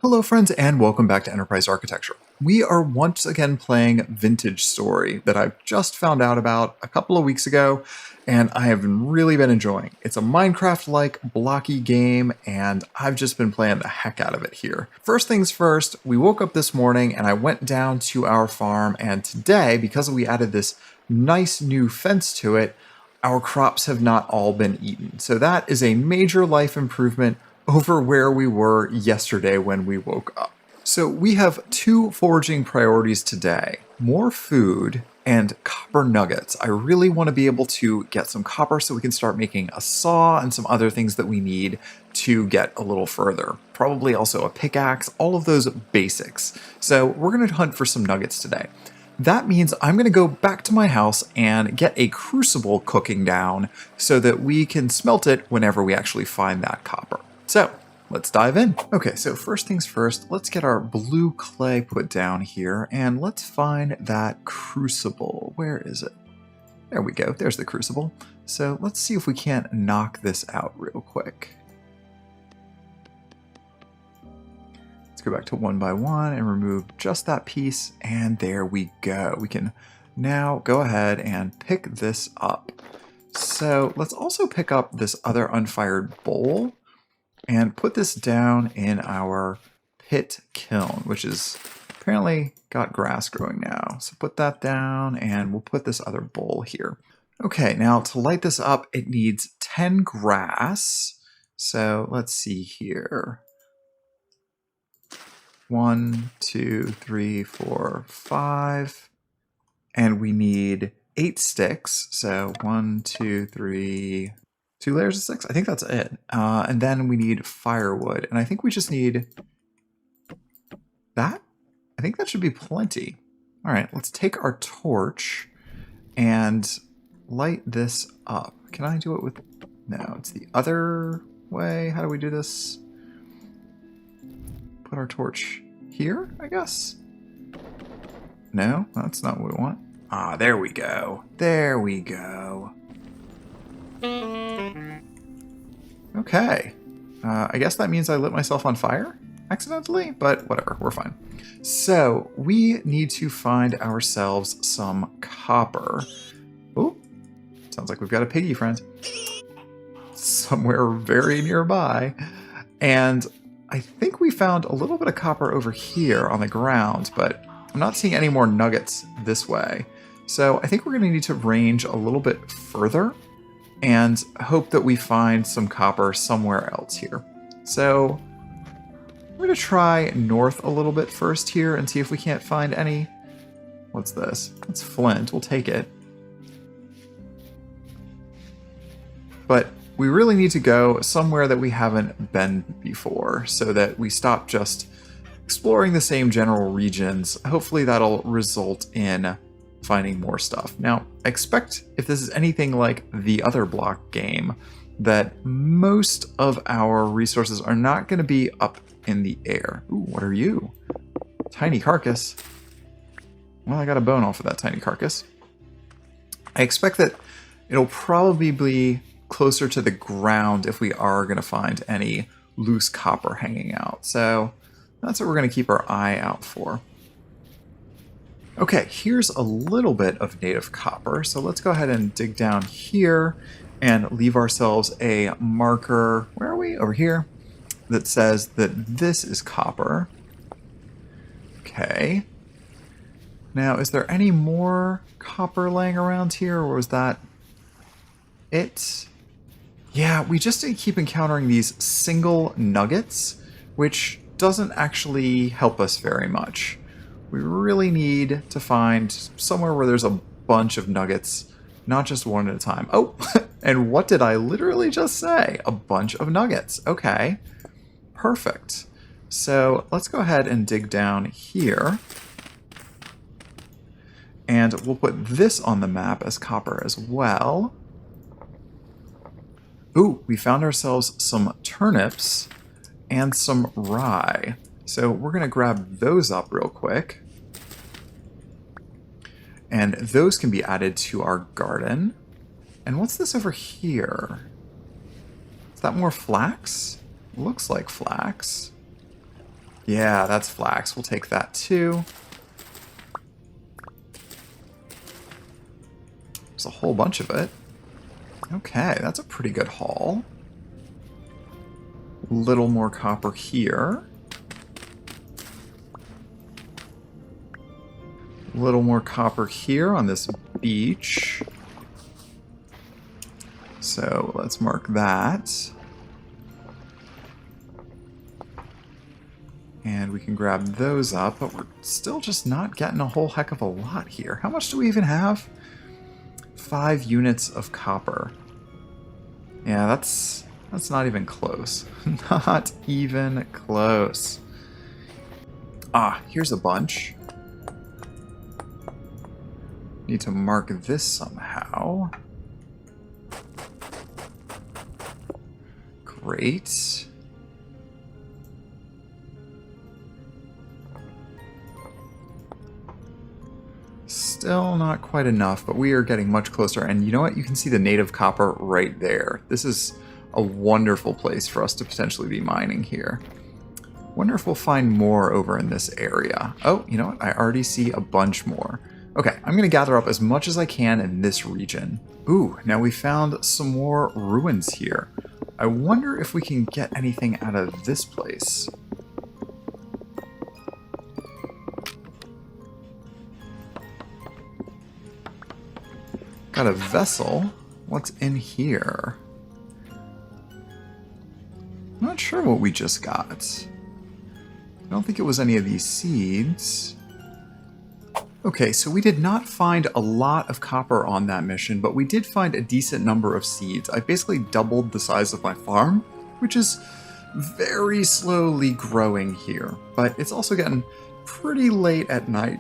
Hello friends and welcome back to Enterprise Architecture. We are once again playing Vintage Story that I've just found out about a couple of weeks ago and I have really been enjoying. It's a Minecraft-like blocky game and I've just been playing the heck out of it here. First things first, we woke up this morning and I went down to our farm, and today, because we added this nice new fence to it, our crops have not all been eaten. So that is a major life improvement over where we were yesterday when we woke up. So we have two foraging priorities today: more food and copper nuggets. I really want to be able to get some copper so we can start making a saw and some other things that we need to get a little further. Probably also a pickaxe, all of those basics. So we're going to hunt for some nuggets today. That means I'm going to go back to my house and get a crucible cooking down so that we can smelt it whenever we actually find that copper. So let's dive in. Okay, so first things first, let's get our blue clay put down here and let's find that crucible. Where is it? There we go. There's the crucible. So let's see if we can't knock this out real quick. Let's go back to one by one and remove just that piece, and there we go. We can now go ahead and pick this up. So let's also pick up this other unfired bowl and put this down in our pit kiln, which is apparently got grass growing now. So put that down and we'll put this other bowl here. Okay, now to light this up, it needs 10 grass. So let's see here. 1, 2, 3, 4, 5. And we need 8 sticks. So 1, 2, 3... 2 layers of 6? I think that's it. And then we need firewood. And I think we just need that? I think that should be plenty. All right, let's take our torch and light this up. Can I do it with... No, it's the other way. How do we do this? Put our torch here, I guess? No, that's not what we want. Ah, there we go. There we go. Okay, I guess that means I lit myself on fire accidentally, but whatever, we're fine. So we need to find ourselves some copper. Oh, sounds like we've got a piggy friend somewhere very nearby. And I think we found a little bit of copper over here on the ground, but I'm not seeing any more nuggets this way. So I think we're going to need to range a little bit further and hope that we find some copper somewhere else here. So we're going to try north a little bit first here and see if we can't find any. What's this? It's flint. We'll take it. But we really need to go somewhere that we haven't been before so that we stop just exploring the same general regions. Hopefully that'll result in finding more stuff. Now, I expect if this is anything like the other block game, that most of our resources are not going to be up in the air. Ooh, what are you? Tiny carcass. Well, I got a bone off of that tiny carcass. I expect that it'll probably be closer to the ground if we are going to find any loose copper hanging out. So that's what we're going to keep our eye out for. Okay, here's a little bit of native copper, so let's go ahead and dig down here and leave ourselves a marker, where are we? Over here, that says that this is copper. Okay. Now, is there any more copper laying around here, or was that it? Yeah, we just keep encountering these single nuggets, which doesn't actually help us very much. We really need to find somewhere where there's a bunch of nuggets, not just one at a time. Oh, and what did I literally just say? A bunch of nuggets. Okay, perfect. So let's go ahead and dig down here. And we'll put this on the map as copper as well. Ooh, we found ourselves some turnips and some rye. So we're going to grab those up real quick. And those can be added to our garden. And what's this over here? Is that more flax? Looks like flax. Yeah, that's flax. We'll take that too. There's a whole bunch of it. Okay, that's a pretty good haul. Little more copper here. A little more copper here on this beach. So let's mark that. And we can grab those up, but we're still just not getting a whole heck of a lot here. How much do we even have? 5 units of copper. Yeah, that's not even close. Not even close. Ah, here's a bunch. Need to mark this somehow. Great. Still not quite enough, but we are getting much closer. And you know what? You can see the native copper right there. This is a wonderful place for us to potentially be mining here. Wonder if we'll find more over in this area. Oh, you know what? I already see a bunch more. Okay, I'm going to gather up as much as I can in this region. Ooh, now we found some more ruins here. I wonder if we can get anything out of this place. Got a vessel. What's in here? I'm not sure what we just got. I don't think it was any of these seeds. Okay, so we did not find a lot of copper on that mission, but we did find a decent number of seeds. I basically doubled the size of my farm, which is very slowly growing here. But it's also getting pretty late at night.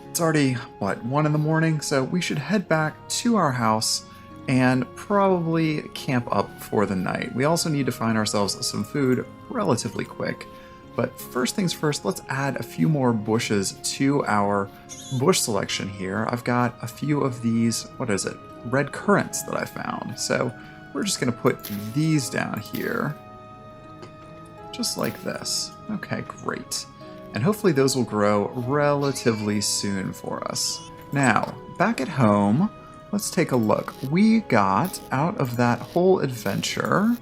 It's already, what, 1 in the morning? So we should head back to our house and probably camp up for the night. We also need to find ourselves some food relatively quick. But first things first, let's add a few more bushes to our bush selection here. I've got a few of these, what is it, red currants that I found. So we're just going to put these down here, just like this. Okay, great. And hopefully those will grow relatively soon for us. Now, back at home, let's take a look. We got out of that whole adventure...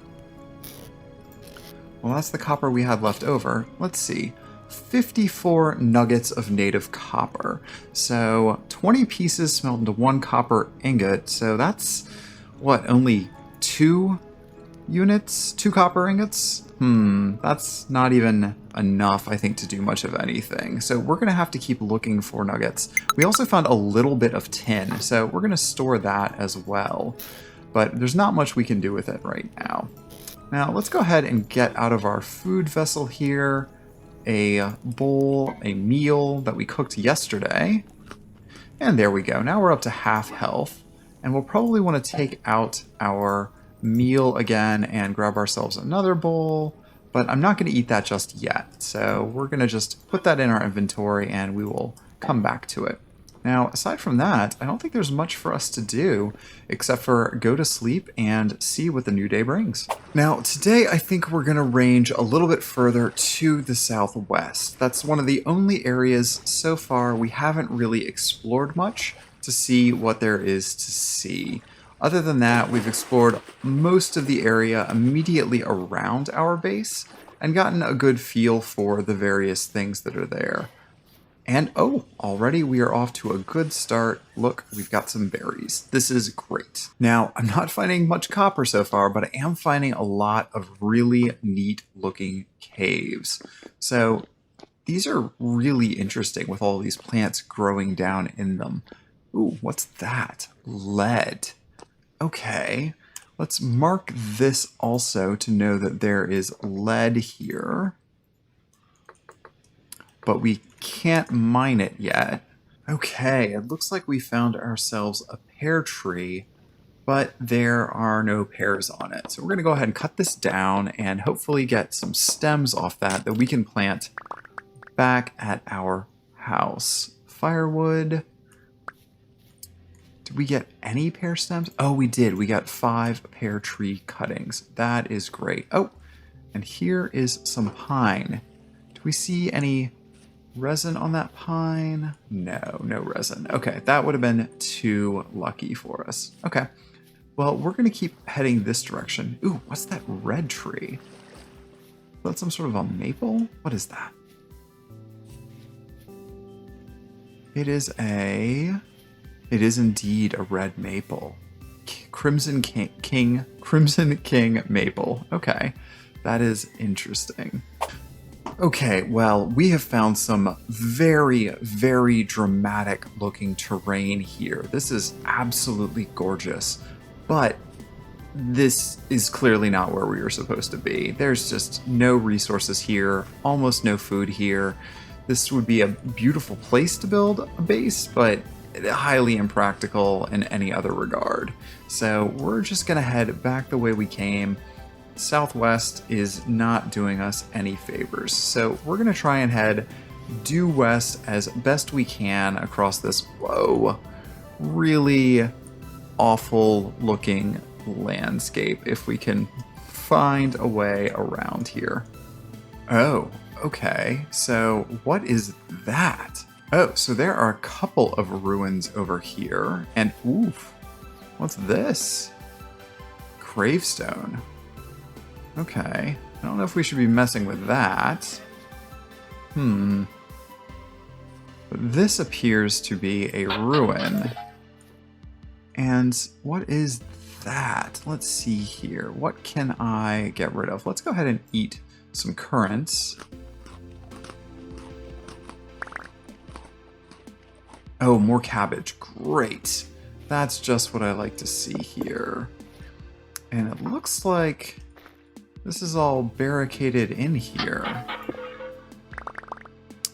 Well, that's the copper we had left over. Let's see. 54 nuggets of native copper. So 20 pieces smelt into 1 copper ingot. So that's, what, only 2 units? 2 copper ingots? That's not even enough, I think, to do much of anything. So we're going to have to keep looking for nuggets. We also found a little bit of tin, so we're going to store that as well. But there's not much we can do with it right now. Now, let's go ahead and get out of our food vessel here a bowl, a meal that we cooked yesterday. And there we go. Now we're up to half health. And we'll probably want to take out our meal again and grab ourselves another bowl. But I'm not going to eat that just yet. So we're going to just put that in our inventory and we will come back to it. Now, aside from that, I don't think there's much for us to do except for go to sleep and see what the new day brings. Now, today I think we're going to range a little bit further to the southwest. That's one of the only areas so far we haven't really explored much to see what there is to see. Other than that, we've explored most of the area immediately around our base and gotten a good feel for the various things that are there. And oh, already we are off to a good start. Look, we've got some berries. This is great. Now, I'm not finding much copper so far, but I am finding a lot of really neat looking caves. So these are really interesting with all these plants growing down in them. Ooh, what's that? Lead. Okay, let's mark this also to know that there is lead here. But we can't mine it yet. Okay, it looks like we found ourselves a pear tree, but there are no pears on it. So we're going to go ahead and cut this down and hopefully get some stems off that we can plant back at our house. Firewood. Did we get any pear stems? Oh, we did. We got 5 pear tree cuttings. That is great. Oh, and here is some pine. Do we see any resin on that pine? No, no resin. Okay, that would have been too lucky for us. Okay, well, we're going to keep heading this direction. Ooh, what's that red tree? Is that some sort of a maple? What is that? It is indeed a red maple. Crimson King maple. Okay, that is interesting. Okay, well, we have found some very, very dramatic looking terrain here. This is absolutely gorgeous, but this is clearly not where we were supposed to be. There's just no resources here, almost no food here. This would be a beautiful place to build a base, but highly impractical in any other regard. So we're just gonna head back the way we came. Southwest is not doing us any favors, so we're gonna try and head due west as best we can across this, whoa, really awful looking landscape if we can find a way around here. Oh, okay, so what is that? Oh, so there are a couple of ruins over here, and oof, what's this? Gravestone. Okay, I don't know if we should be messing with that. But this appears to be a ruin. And what is that? Let's see here. What can I get rid of? Let's go ahead and eat some currants. Oh, more cabbage. Great. That's just what I like to see here. And it looks like this is all barricaded in here.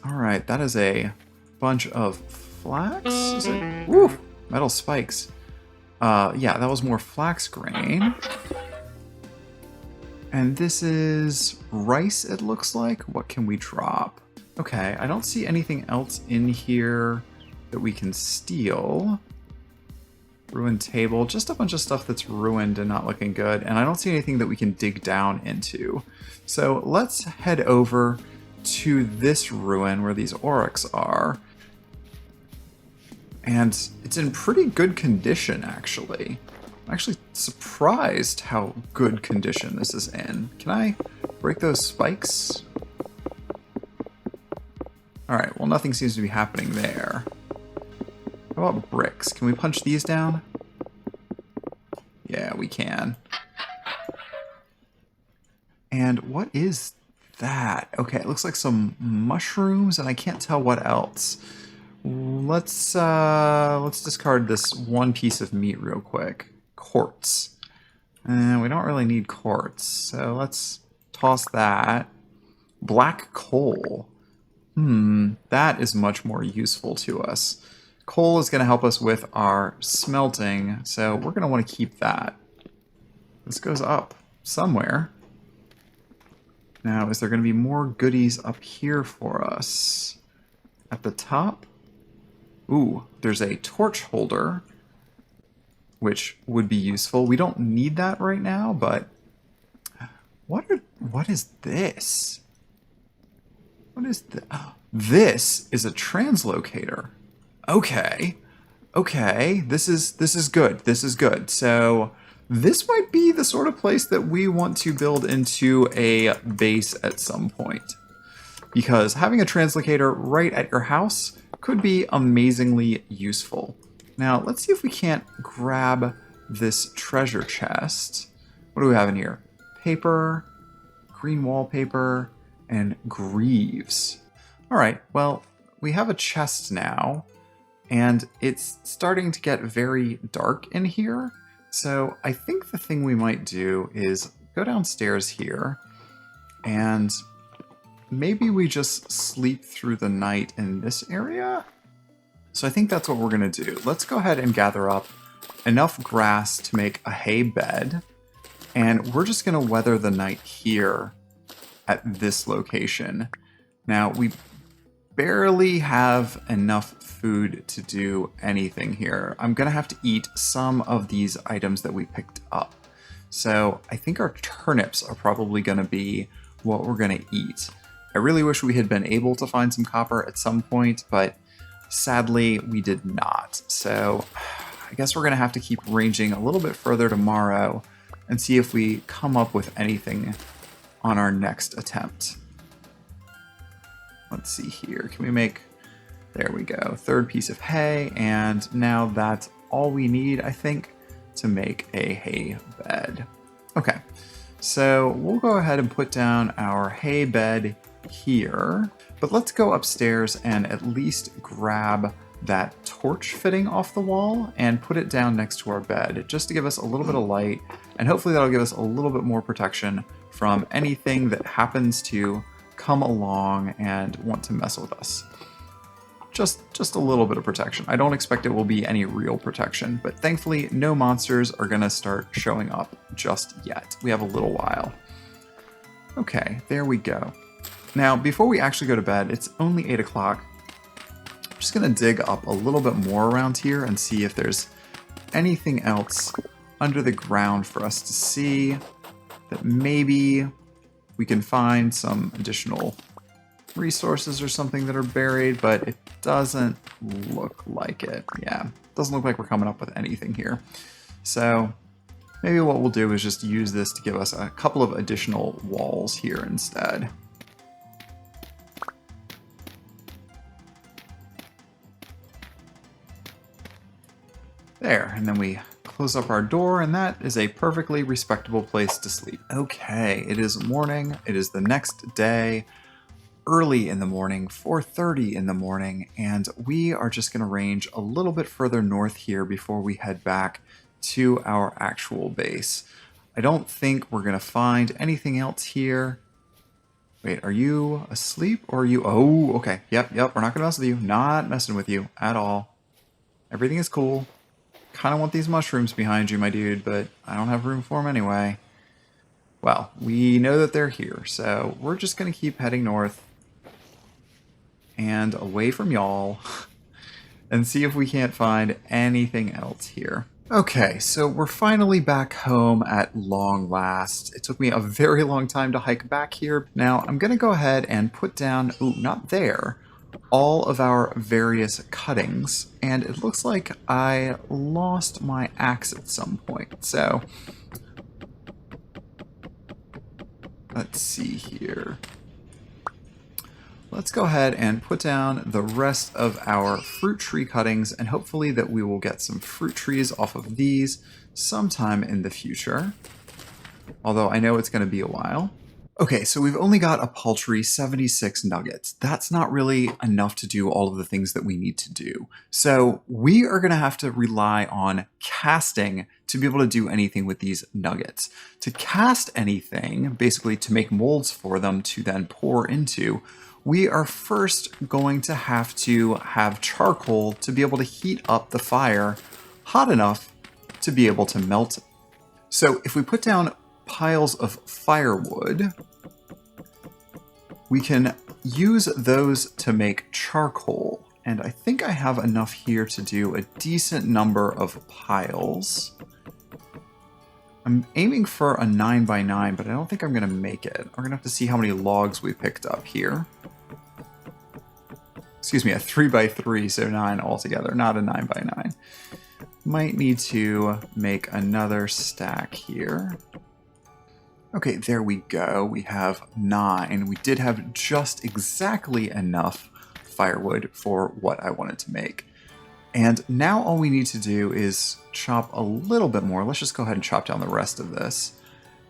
Alright, that is a bunch of flax? Is it? Woo! Metal spikes. Yeah, that was more flax grain. And this is rice, it looks like. What can we drop? Okay, I don't see anything else in here that we can steal. Ruined table, just a bunch of stuff that's ruined and not looking good, and I don't see anything that we can dig down into. So let's head over to this ruin where these oryx are. And it's in pretty good condition, actually. I'm actually surprised how good condition this is in. Can I break those spikes? Alright, well, nothing seems to be happening there. How about bricks? Can we punch these down? Yeah, we can. And what is that? Okay, it looks like some mushrooms, and I can't tell what else. Let's discard this one piece of meat real quick. Quartz. And we don't really need quartz, so let's toss that. Black coal. That is much more useful to us. Coal is going to help us with our smelting, so we're going to want to keep that. This goes up somewhere. Now, is there going to be more goodies up here for us? At the top? Ooh, there's a torch holder, which would be useful. We don't need that right now, but what is this? What is this? This is a translocator. Okay, this is good. This is good. So this might be the sort of place that we want to build into a base at some point, because having a translocator right at your house could be amazingly useful. Now let's see if we can't grab this treasure chest. What do we have in here? Paper, green wallpaper, and greaves. All right, well, we have a chest now. And it's starting to get very dark in here. So I think the thing we might do is go downstairs here and maybe we just sleep through the night in this area. So I think that's what we're going to do. Let's go ahead and gather up enough grass to make a hay bed. And we're just going to weather the night here at this location. Now, we barely have enough food to do anything here. I'm gonna have to eat some of these items that we picked up. So I think our turnips are probably gonna be what we're gonna eat. I really wish we had been able to find some copper at some point, but sadly we did not. So I guess we're going to have to keep ranging a little bit further tomorrow and see if we come up with anything on our next attempt. Let's see here. Can we make... There we go. Third piece of hay, and now that's all we need, I think, to make a hay bed. Okay, so we'll go ahead and put down our hay bed here, but let's go upstairs and at least grab that torch fitting off the wall and put it down next to our bed, just to give us a little bit of light, and hopefully that'll give us a little bit more protection from anything that happens to come along and want to mess with us. Just a little bit of protection. I don't expect it will be any real protection, but thankfully no monsters are gonna start showing up just yet. We have a little while. Okay, there we go. Now, before we actually go to bed, it's only 8 o'clock. I'm just gonna dig up a little bit more around here and see if there's anything else under the ground for us to see that maybe we can find some additional resources or something that are buried, but it doesn't look like it. Yeah, doesn't look like we're coming up with anything here. So maybe what we'll do is just use this to give us a couple of additional walls here instead. There, and then we close up our door, and that is a perfectly respectable place to sleep. Okay, it is morning. It is the next day. Early in the morning, 4:30 in the morning, and we are just going to range a little bit further north here before we head back to our actual base. I don't think we're going to find anything else here. Wait, are you asleep or are you... Oh, okay. Yep, we're not going to mess with you. Not messing with you at all. Everything is cool. Kind of want these mushrooms behind you, my dude, but I don't have room for them anyway. Well, we know that they're here, so we're just going to keep heading north and away from y'all and see if we can't find anything else here. Okay, so we're finally back home at long last. It took me a very long time to hike back here. Now I'm gonna go ahead and put down, ooh, not there, all of our various cuttings, and it looks like I lost my axe at some point. So let's see here. Let's go ahead and put down the rest of our fruit tree cuttings, and hopefully that we will get some fruit trees off of these sometime in the future. Although I know it's going to be a while. Okay, so we've only got a paltry 76 nuggets. That's not really enough to do all of the things that we need to do. So we are going to have to rely on casting to be able to do anything with these nuggets. To cast anything, basically to make molds for them to then pour into, we are first going to have charcoal to be able to heat up the fire hot enough to be able to melt it. So if we put down piles of firewood, we can use those to make charcoal. And I think I have enough here to do a decent number of piles. I'm aiming for a 9x9, but I don't think I'm going to make it. We're going to have to see how many logs we picked up here. Excuse me, a 3x3, so 9 altogether, not a 9x9. Might need to make another stack here. Okay, there we go. We have 9. We did have just exactly enough firewood for what I wanted to make. And now all we need to do is chop a little bit more. Let's just go ahead and chop down the rest of this.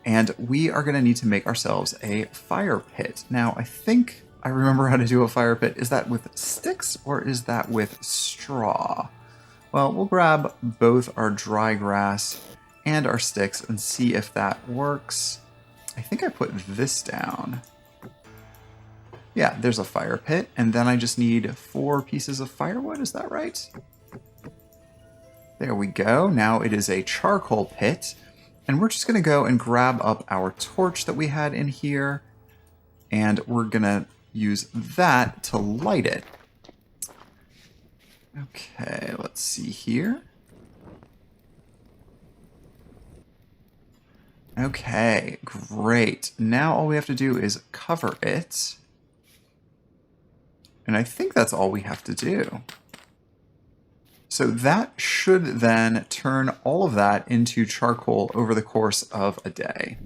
And we are going to need to make ourselves a fire pit. Now, I think I remember how to do a fire pit. Is that with sticks or is that with straw? Well, we'll grab both our dry grass and our sticks and see if that works. I think I put this down. Yeah, there's a fire pit, and then I just need 4 pieces of firewood, is that right? There we go. Now it is a charcoal pit, and we're just going to go and grab up our torch that we had in here, and we're going to use that to light it. Okay, let's see here. Okay, great. Now all we have to do is cover it. And I think that's all we have to do. So that should then turn all of that into charcoal over the course of a day.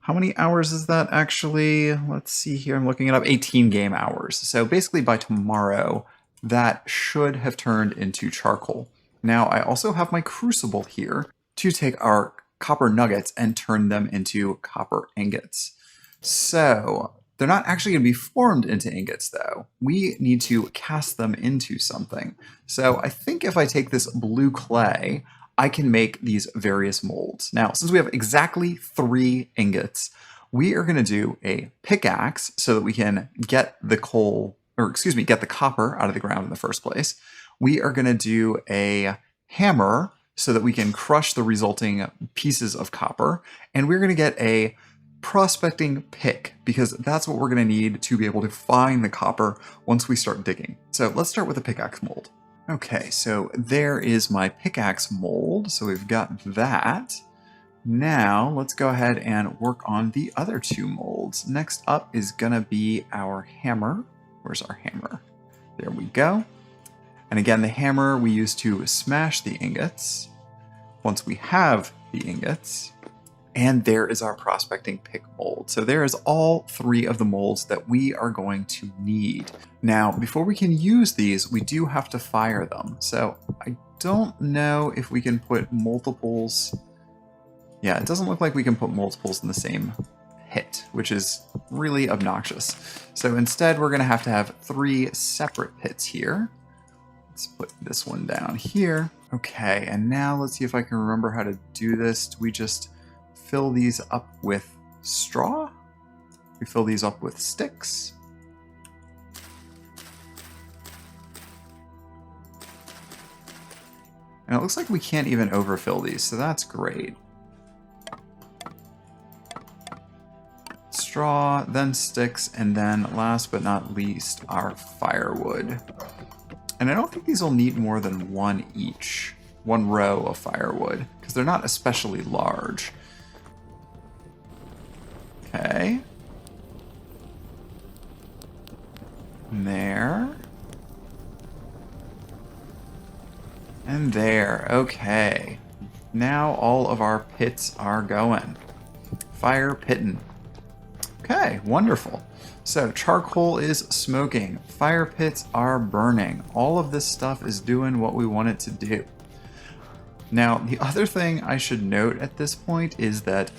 How many hours is that actually? Let's see here. I'm looking it up. 18 game hours. So basically by tomorrow, that should have turned into charcoal. Now I also have my crucible here to take our copper nuggets and turn them into copper ingots. So they're not actually going to be formed into ingots though. We need to cast them into something. So I think if I take this blue clay, I can make these various molds. Now, since we have exactly 3 ingots, we are going to do a pickaxe so that we can get the get the copper out of the ground in the first place. We are going to do a hammer so that we can crush the resulting pieces of copper. And we're going to get a prospecting pick because that's what we're going to need to be able to find the copper once we start digging. So let's start with a pickaxe mold. Okay, so there is my pickaxe mold. So we've got that. Now let's go ahead and work on the other 2 molds. Next up is going to be our hammer. Where's our hammer? There we go. And again, the hammer we use to smash the ingots. Once we have the ingots, and there is our prospecting pick mold. So there is all 3 of the molds that we are going to need. Now, before we can use these, we do have to fire them. So I don't know if we can put multiples. Yeah, it doesn't look like we can put multiples in the same pit, which is really obnoxious. So instead, we're going to have 3 separate pits here. Let's put this one down here. Okay, and now let's see if I can remember how to do this. Do we just fill these up with straw? We fill these up with sticks. And it looks like we can't even overfill these, so that's great. Straw, then sticks, and then last but not least, our firewood. And I don't think these will need more than 1 each, 1 row of firewood, because they're not especially large. Okay. There. And there. Okay. Now all of our pits are going. Fire pittin'. Okay, wonderful. So charcoal is smoking. Fire pits are burning. All of this stuff is doing what we want it to do. Now, the other thing I should note at this point is that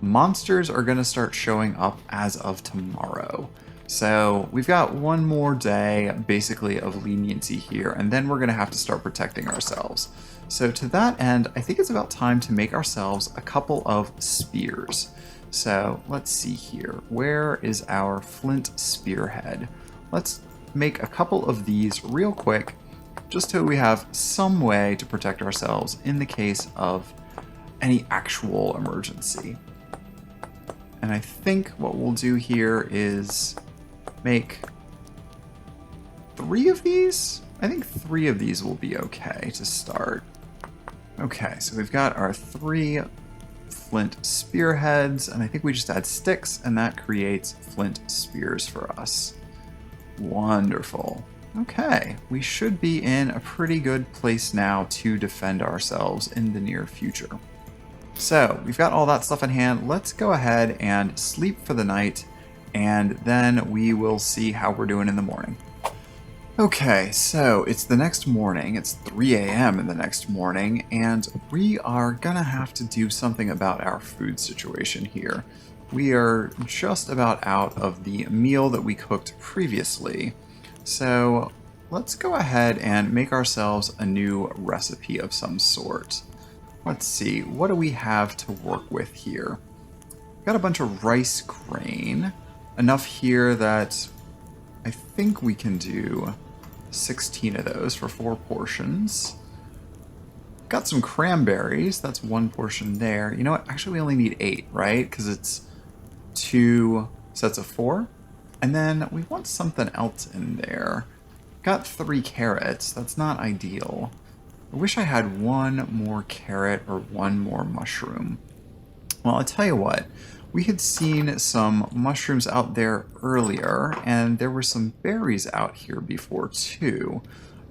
monsters are going to start showing up as of tomorrow. So we've got 1 more day basically of leniency here, and then we're going to have to start protecting ourselves. So to that end, I think it's about time to make ourselves a couple of spears. So let's see here. Where is our flint spearhead? Let's make a couple of these real quick, just so we have some way to protect ourselves in the case of any actual emergency. And I think what we'll do here is make 3 of these. I think 3 of these will be okay to start. Okay, so we've got our 3 flint spearheads, and I think we just add sticks, and that creates flint spears for us. Wonderful. Okay, we should be in a pretty good place now to defend ourselves in the near future. So we've got all that stuff in hand. Let's go ahead and sleep for the night, and then we will see how we're doing in the morning. Okay, so it's the next morning. It's 3 a.m. in the next morning, and we are gonna have to do something about our food situation here. We are just about out of the meal that we cooked previously. So let's go ahead and make ourselves a new recipe of some sort. Let's see, what do we have to work with here? Got a bunch of rice grain. Enough here that I think we can do 16 of those for 4 portions. Got some cranberries. That's 1 portion there. You know what? Actually, we only need 8, right? Because it's 2 sets of 4. And then we want something else in there. Got 3 carrots. That's not ideal. I wish I had 1 more carrot or 1 more mushroom. Well, I tell you what, we had seen some mushrooms out there earlier, and there were some berries out here before too.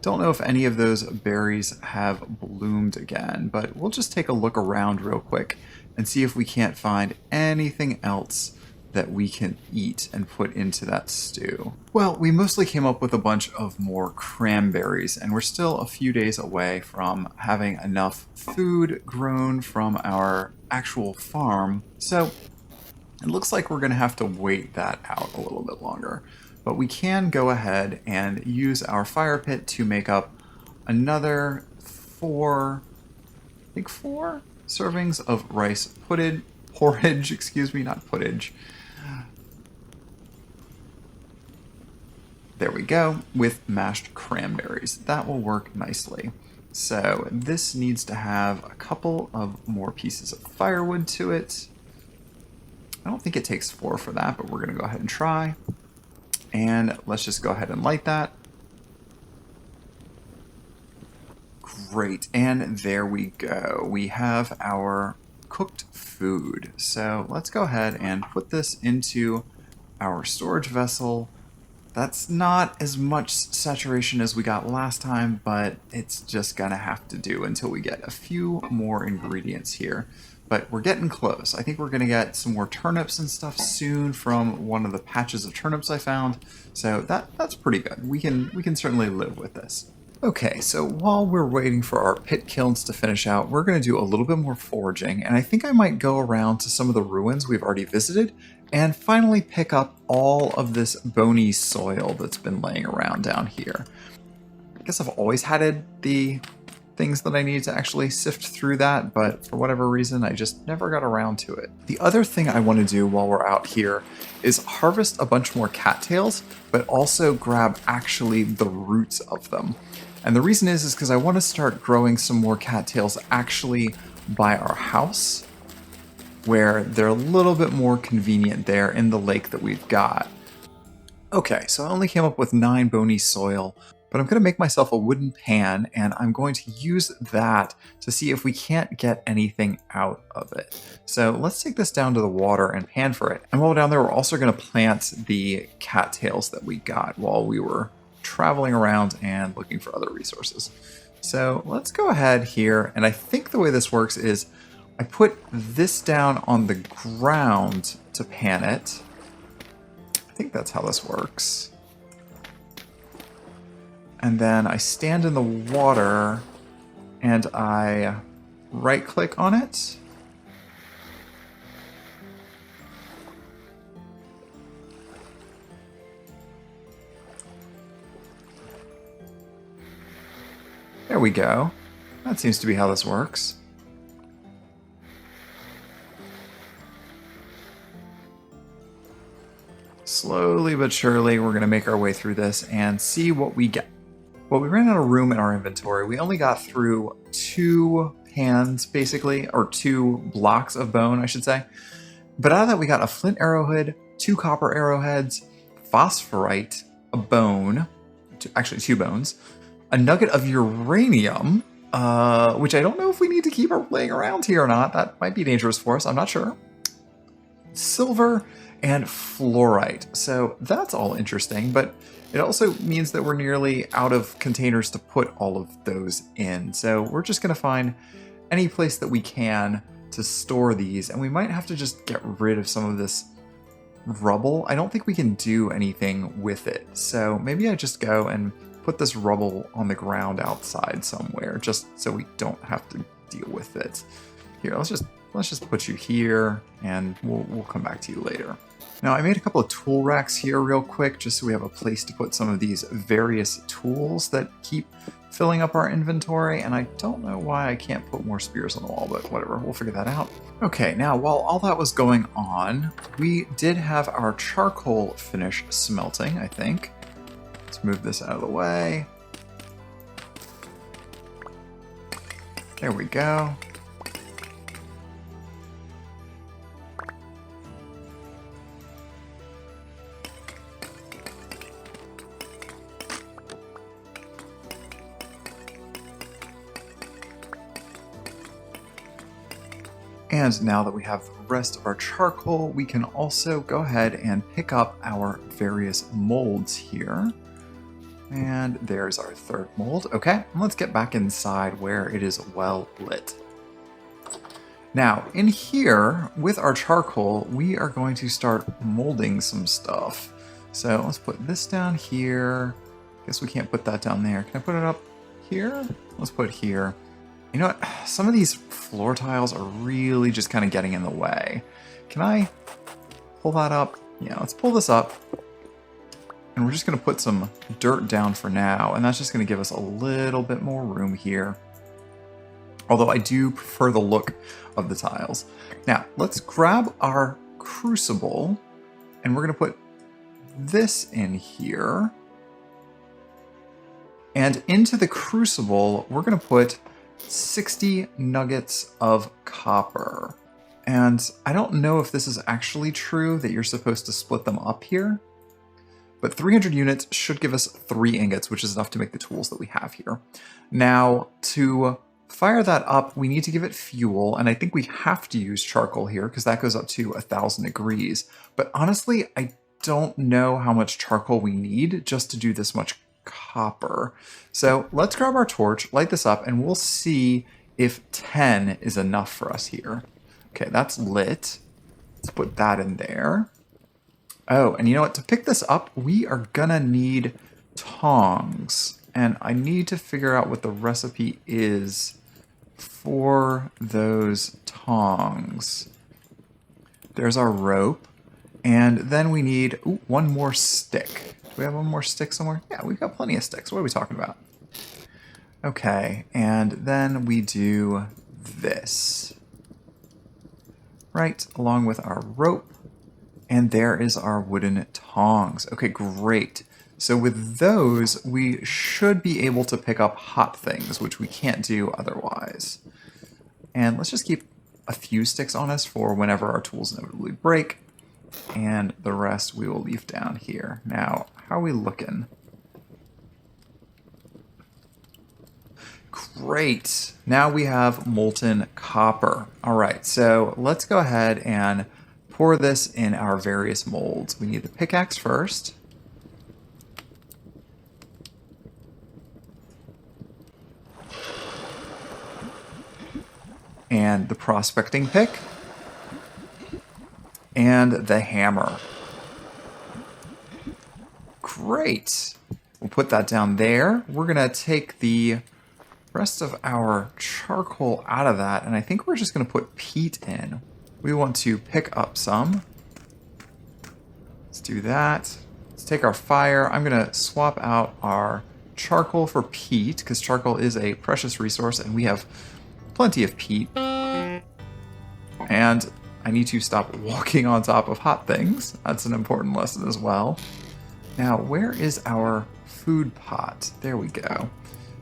Don't know if any of those berries have bloomed again, but we'll just take a look around real quick and see if we can't find anything else that we can eat and put into that stew. Well, we mostly came up with a bunch of more cranberries, and we're still a few days away from having enough food grown from our actual farm. So it looks like we're going to have to wait that out a little bit longer. But we can go ahead and use our fire pit to make up another I think four servings of rice porridge, excuse me, not pottage. There we go, with mashed cranberries. That will work nicely. So this needs to have a couple of more pieces of firewood to it. I don't think it takes 4 for that, but we're going to go ahead and try. And let's just go ahead and light that. Great, and there we go. We have our cooked food. So let's go ahead and put this into our storage vessel. That's not as much saturation as we got last time, but it's just gonna have to do until we get a few more ingredients here. But we're getting close. I think we're gonna get some more turnips and stuff soon from one of the patches of turnips I found. So that's pretty good. We can certainly live with this. Okay, so while we're waiting for our pit kilns to finish out, we're going to do a little bit more foraging, and I think I might go around to some of the ruins we've already visited and finally pick up all of this bony soil that's been laying around down here. I guess I've always had the things that I need to actually sift through that, but for whatever reason, I just never got around to it. The other thing I want to do while we're out here is harvest a bunch more cattails, but also grab actually the roots of them. And the reason is because I want to start growing some more cattails actually by our house, where they're a little bit more convenient there in the lake that we've got. Okay, so I only came up with 9 bony soil, but I'm going to make myself a wooden pan, and I'm going to use that to see if we can't get anything out of it. So let's take this down to the water and pan for it. And while we're down there, we're also going to plant the cattails that we got while we were traveling around and looking for other resources. So let's go ahead here, and I think the way this works is I put this down on the ground to pan it. I think that's how this works. And then I stand in the water and I right click on it. There we go. That seems to be how this works. Slowly but surely, we're going to make our way through this and see what we get. Well, we ran out of room in our inventory. We only got through 2 pans, basically, or 2 blocks of bone, I should say. But out of that, we got a flint arrowhead, 2 copper arrowheads, phosphorite, a bone, actually 2 bones, a nugget of uranium, which I don't know if we need to keep laying around here or not. That might be dangerous for us. I'm not sure. Silver and fluorite. So that's all interesting, but it also means that we're nearly out of containers to put all of those in. So we're just going to find any place that we can to store these, and we might have to just get rid of some of this rubble. I don't think we can do anything with it. So maybe I just go and put this rubble on the ground outside somewhere, just so we don't have to deal with it. Here, let's just put you here, and we'll come back to you later. Now, I made a couple of tool racks here real quick, just so we have a place to put some of these various tools that keep filling up our inventory, and I don't know why I can't put more spears on the wall, but whatever, we'll figure that out. Okay, now, while all that was going on, we did have our charcoal finish smelting, I think. Let's move this out of the way. There we go. And now that we have the rest of our charcoal, we can also go ahead and pick up our various molds here. And there's our third mold. Okay, let's get back inside where it is well lit. Now, in here, with our charcoal, we are going to start molding some stuff. So let's put this down here. Guess we can't put that down there. Can I put it up here? Let's put it here. You know what? Some of these floor tiles are really just kind of getting in the way. Can I pull that up? Yeah, let's pull this up. And we're just going to put some dirt down for now. And that's just going to give us a little bit more room here. Although I do prefer the look of the tiles. Now, let's grab our crucible. And we're going to put this in here. And into the crucible, we're going to put 60 nuggets of copper. And I don't know if this is actually true that you're supposed to split them up here, but 300 units should give us 3 ingots, which is enough to make the tools that we have here. Now, to fire that up, we need to give it fuel, and I think we have to use charcoal here because that goes up to 1,000 degrees. But honestly, I don't know how much charcoal we need just to do this much copper. So let's grab our torch, light this up, and we'll see if 10 is enough for us here. Okay, that's lit. Let's put that in there. Oh, and you know what? To pick this up, we are gonna need tongs. And I need to figure out what the recipe is for those tongs. There's our rope. And then we need one more stick. Do we have one more stick somewhere? Yeah, we've got plenty of sticks. What are we talking about? Okay, and then we do this. Right, along with our rope. And there is our wooden tongs. Okay, great. So with those, we should be able to pick up hot things, which we can't do otherwise. And let's just keep a few sticks on us for whenever our tools inevitably break. And the rest we will leave down here. Now, how are we looking? Great. Now we have molten copper. All right, so let's go ahead and pour this in our various molds. We need the pickaxe first. And the prospecting pick. And the hammer. Great. We'll put that down there. We're going to take the rest of our charcoal out of that, and I think we're just going to put peat in. We want to pick up some. Let's do that. Let's take our fire. I'm going to swap out our charcoal for peat, because charcoal is a precious resource, and we have plenty of peat. And I need to stop walking on top of hot things. That's an important lesson as well. Now, where is our food pot? There we go.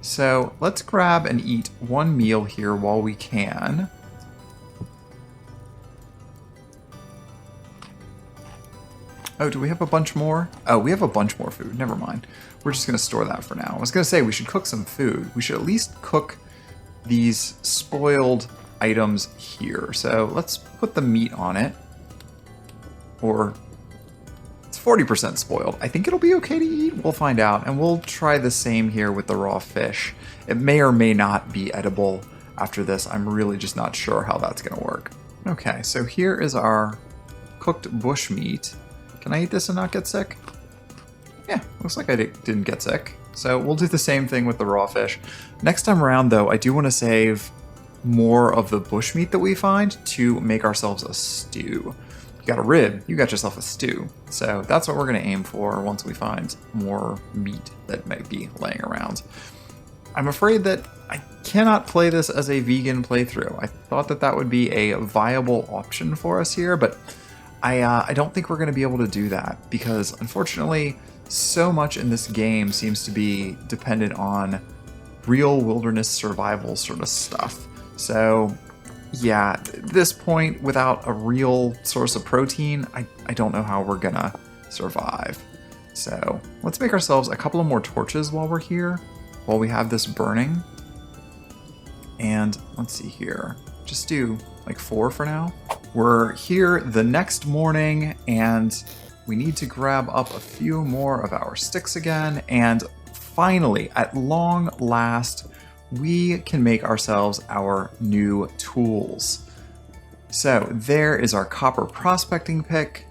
So let's grab and eat one meal here while we can. Oh, do we have a bunch more? Oh, we have a bunch more food. Never mind. We're just going to store that for now. I was going to say we should cook some food. We should at least cook these spoiled items here. So let's put the meat on it. Or it's 40% spoiled. I think it'll be okay to eat. We'll find out. And we'll try the same here with the raw fish. It may or may not be edible after this. I'm really just not sure how that's going to work. Okay, so here is our cooked bush meat. Can I eat this and not get sick? Yeah, looks like I didn't get sick. So we'll do the same thing with the raw fish. Next time around, though, I do want to save more of the bush meat that we find to make ourselves a stew. You got a rib, you got yourself a stew. So that's what we're going to aim for once we find more meat that might be laying around. I'm afraid that I cannot play this as a vegan playthrough. I thought that that would be a viable option for us here, but I don't think we're going to be able to do that because, unfortunately, so much in this game seems to be dependent on real wilderness survival sort of stuff. So, yeah, at this point, without a real source of protein, I don't know how we're going to survive. So, let's make ourselves a couple of more torches while we're here, while we have this burning. And let's see here. Just do like 4 for now. We're here the next morning and we need to grab up a few more of our sticks again. And finally, at long last, we can make ourselves our new tools. So there is our copper prospecting pick.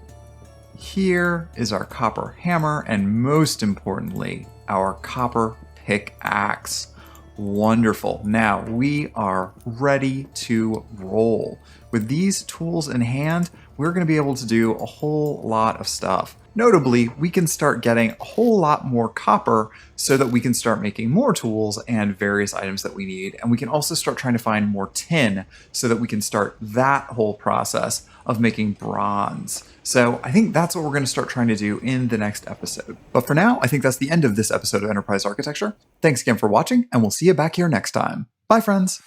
Here is our copper hammer, and most importantly, our copper pickaxe. Wonderful. Now we are ready to roll. With these tools in hand, we're going to be able to do a whole lot of stuff. Notably, we can start getting a whole lot more copper so that we can start making more tools and various items that we need. And we can also start trying to find more tin so that we can start that whole process of making bronze. So I think that's what we're going to start trying to do in the next episode. But for now, I think that's the end of this episode of Enterprise Architecture. Thanks again for watching, and we'll see you back here next time. Bye, friends.